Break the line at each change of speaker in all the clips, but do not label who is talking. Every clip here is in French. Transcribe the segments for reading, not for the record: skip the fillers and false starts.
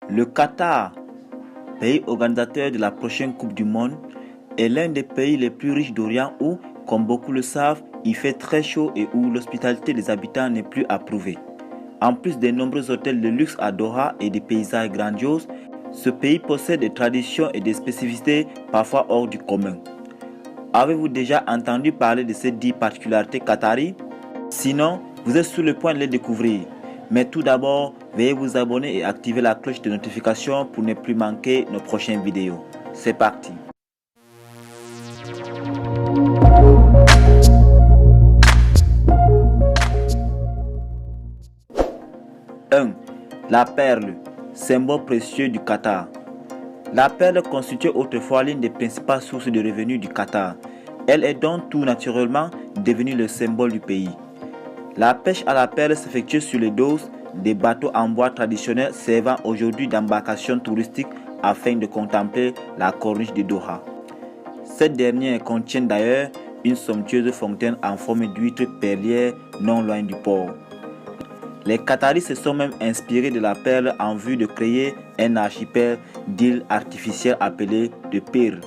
Le Qatar, pays organisateur de la prochaine Coupe du Monde, est l'un des pays les plus riches d'Orient où, comme beaucoup le savent, il fait très chaud et où l'hospitalité des habitants n'est plus approuvée. En plus des nombreux hôtels de luxe à Doha et des paysages grandioses, ce pays possède des traditions et des spécificités parfois hors du commun. Avez-vous déjà entendu parler de ces 10 particularités qataries? Sinon, vous êtes sur le point de les découvrir. Mais tout d'abord, veuillez vous abonner et activer la cloche de notification pour ne plus manquer nos prochaines vidéos. C'est parti. La perle, symbole précieux du Qatar. La perle constituait autrefois l'une des principales sources de revenus du Qatar. Elle est donc tout naturellement devenue le symbole du pays. La pêche à la perle s'effectue sur les doses des bateaux en bois traditionnels servant aujourd'hui d'embarcation touristique afin de contempler la corniche de Doha. Cette dernière contient d'ailleurs une somptueuse fontaine en forme d'huître perlière non loin du port. Les Qataris se sont même inspirés de la perle en vue de créer un archipel d'îles artificielles appelées de Pir.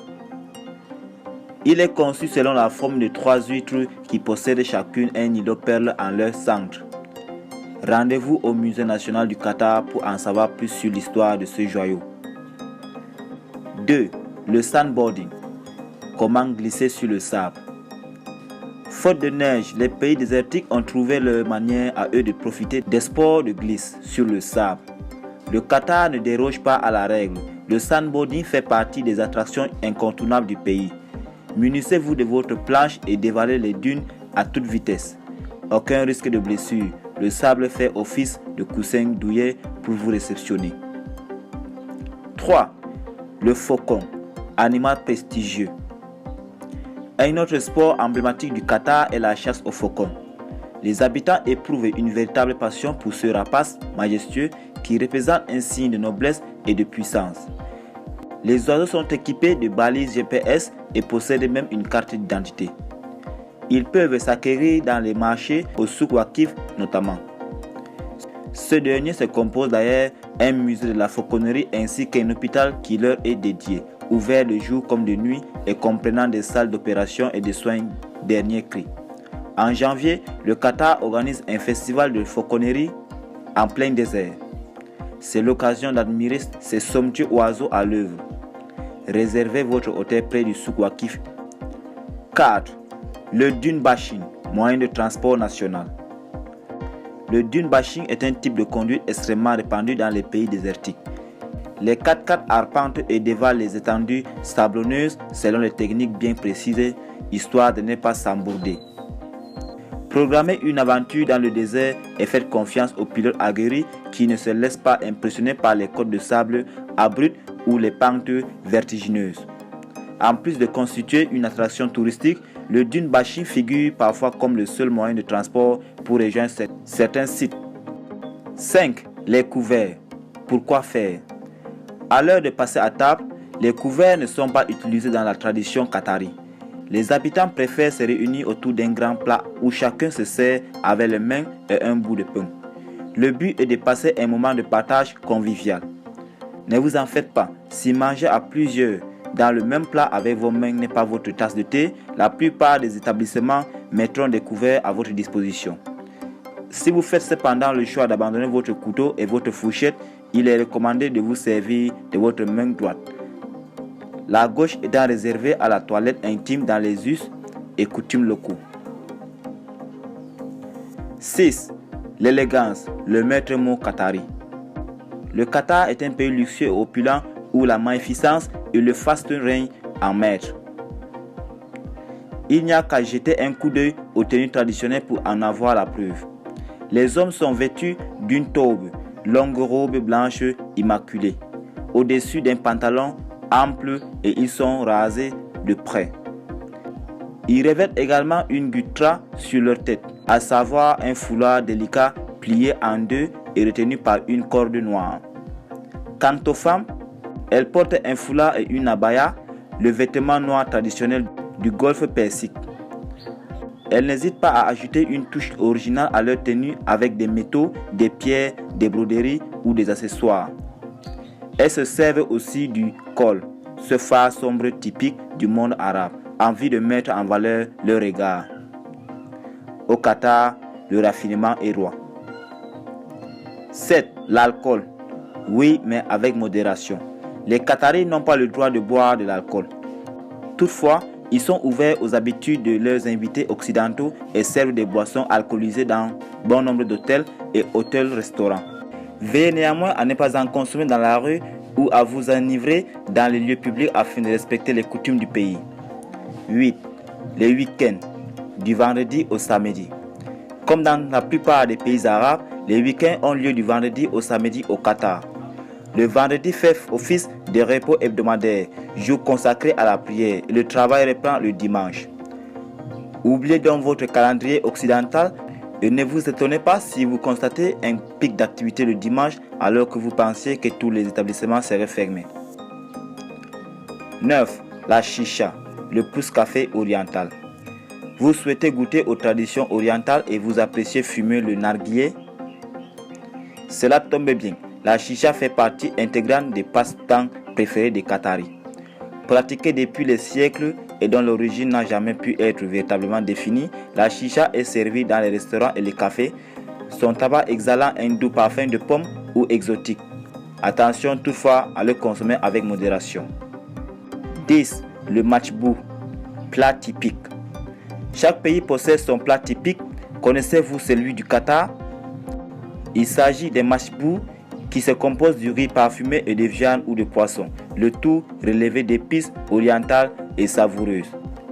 Il est conçu selon la forme de 3 huîtres qui possèdent chacune un îlot perle en leur centre. Rendez-vous au Musée national du Qatar pour en savoir plus sur l'histoire de ce joyau. 2. Le sandboarding. Comment glisser sur le sable. Faute de neige, les pays désertiques ont trouvé leur manière à eux de profiter des sports de glisse sur le sable. Le Qatar ne déroge pas à la règle. Le sandboarding fait partie des attractions incontournables du pays. Munissez-vous de votre planche et dévalez les dunes à toute vitesse. Aucun risque de blessure. Le sable fait office de coussin douillet pour vous réceptionner. 3. Le faucon, animal prestigieux. Un autre sport emblématique du Qatar est la chasse au faucon. Les habitants éprouvent une véritable passion pour ce rapace majestueux qui représente un signe de noblesse et de puissance. Les oiseaux sont équipés de balises GPS et possèdent même une carte d'identité. Ils peuvent s'acquérir dans les marchés, au souk Waqif notamment. Ce dernier se compose d'ailleurs un musée de la fauconnerie ainsi qu'un hôpital qui leur est dédié, ouvert de jour comme de nuit et comprenant des salles d'opération et de soins dernier cri. En janvier, le Qatar organise un festival de fauconnerie en plein désert. C'est l'occasion d'admirer ces somptueux oiseaux à l'œuvre. Réservez votre hôtel près du souk Waqif. 4. Le dune bashing, moyen de transport national. Le dune bashing est un type de conduite extrêmement répandu dans les pays désertiques. Les 4x4 arpentent et dévalent les étendues sablonneuses selon des techniques bien précises, histoire de ne pas s'embourder. Programmez une aventure dans le désert et faites confiance aux pilotes aguerris qui ne se laissent pas impressionner par les côtes de sable abruptes ou les pentes vertigineuses. En plus de constituer une attraction touristique, le dune bashing figure parfois comme le seul moyen de transport pour rejoindre certains sites. 5. Les couverts. Pourquoi faire? À l'heure de passer à table, les couverts ne sont pas utilisés dans la tradition qatari. Les habitants préfèrent se réunir autour d'un grand plat où chacun se sert avec les mains et un bout de pain. Le but est de passer un moment de partage convivial. Ne vous en faites pas, si manger à plusieurs dans le même plat avec vos mains n'est pas votre tasse de thé, la plupart des établissements mettront des couverts à votre disposition. Si vous faites cependant le choix d'abandonner votre couteau et votre fourchette, il est recommandé de vous servir de votre main droite. La gauche étant réservée à la toilette intime dans les us et coutumes locaux. 6. L'élégance, le maître mot qatari. Le Qatar est un pays luxueux et opulent où la magnificence et le faste règnent en maître. Il n'y a qu'à jeter un coup d'œil aux tenues traditionnelles pour en avoir la preuve. Les hommes sont vêtus d'une tobe, longue robe blanche immaculée, au-dessus d'un pantalon ample et ils sont rasés de près. Ils revêtent également une gutra sur leur tête, à savoir un foulard délicat plié en deux et retenu par une corde noire. Quant aux femmes, elles portent un foulard et une abaya, le vêtement noir traditionnel du golfe Persique. Elles n'hésitent pas à ajouter une touche originale à leur tenue avec des métaux, des pierres, des broderies ou des accessoires. Elles se servent aussi du khol, ce phare sombre typique du monde arabe, envie de mettre en valeur leur regard. Au Qatar, le raffinement est roi. 7. L'alcool. Oui, mais avec modération. Les Qataris n'ont pas le droit de boire de l'alcool. Toutefois, ils sont ouverts aux habitudes de leurs invités occidentaux et servent des boissons alcoolisées dans bon nombre d'hôtels et hôtels-restaurants. Veillez néanmoins à ne pas en consommer dans la rue ou à vous enivrer dans les lieux publics afin de respecter les coutumes du pays. 8. Les week-ends, du vendredi au samedi. Comme dans la plupart des pays arabes, les week-ends ont lieu du vendredi au samedi au Qatar. Le vendredi fait office de repos hebdomadaire, jour consacré à la prière, et le travail reprend le dimanche. Oubliez donc votre calendrier occidental et ne vous étonnez pas si vous constatez un pic d'activité le dimanche alors que vous pensiez que tous les établissements seraient fermés. 9. La chicha, le pousse-café oriental. Vous souhaitez goûter aux traditions orientales et vous appréciez fumer le narguilé? Cela tombe bien. La chicha fait partie intégrante des passe-temps préférés des Qataris. Pratiquée depuis les siècles et dont l'origine n'a jamais pu être véritablement définie, la chicha est servie dans les restaurants et les cafés, son tabac exhalant un doux parfum de pomme ou exotique. Attention toutefois à le consommer avec modération. 10. Le matchbou, plat typique. Chaque pays possède son plat typique. Connaissez-vous celui du Qatar? Il s'agit des matchbou qui se compose du riz parfumé et de viande ou de poisson, le tout relevé d'épices orientales et savoureuses.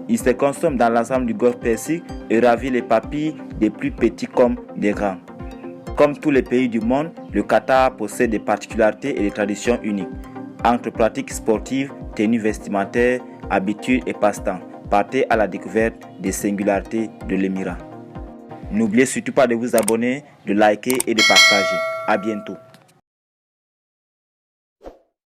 Il se consomme dans l'ensemble du golfe Persique et ravit les papilles des plus petits comme des grands. Comme tous les pays du monde, le Qatar possède des particularités et des traditions uniques. Entre pratiques sportives, tenues vestimentaires, habitudes et passe-temps, partez à la découverte des singularités de l'émirat. N'oubliez surtout pas de vous abonner, de liker et de partager. À bientôt.